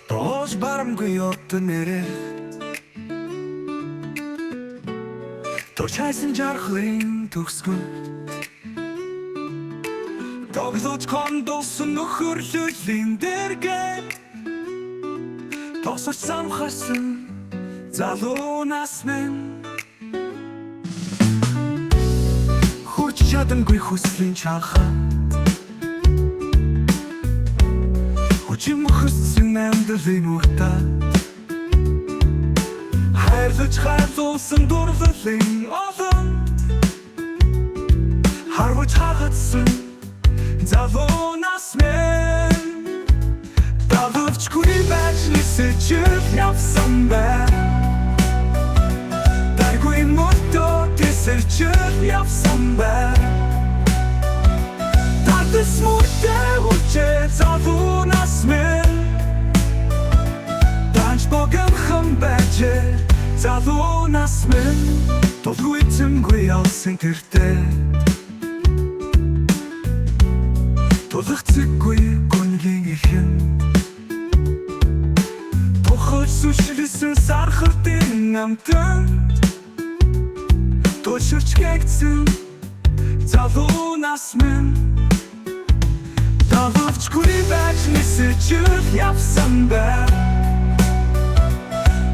Тоож барамгүй отон нэрээ Тоож хайсан жархлын төгсгөн Тоглож кондолсон нөхөрлөлийн дэргээ Тосож самхасан залуу нас минь Хүрч чадангүй хүслийн чанхад Хүчим хөссөн амьдралын уртад Хайрлаж хайрлуулсан дурлалын олонд Харваж хагатсан залуу нас минь Дававчгүй байж нисэж явсан бай Дайгүй мото тэсэрч явсан бай Тартас муртэй үчээ залуу нас минь Данч богомхон байжээ залуу нас минь Тулгүйцэмгүй алсын тэртээ Тулгцэггүй гүнгийн ихэн Тухаж сүшилсэн сархардын амтанд Туширч гэгцэн залуу нас минь Дававчгүй байж нисэж явсан бай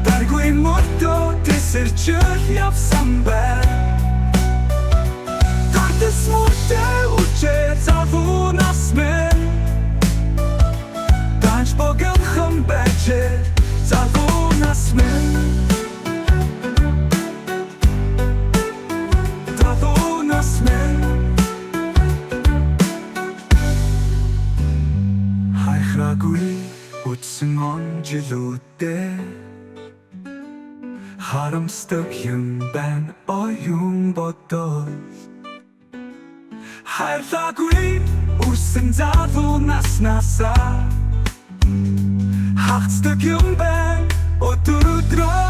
Даргүй мото тэсэрч явсан бай Тартас муртэй үчээ залуу нас минь Данч богомхон байжээ залуу нас минь Залуу нас минь Хайхраагүй үтсэн он жилүүдээ Харамсдаг юм байна оюун бодол Хайрлаагүй үрсэн залуу наснасаа Хагцдаг юм байна өдөр өдрөө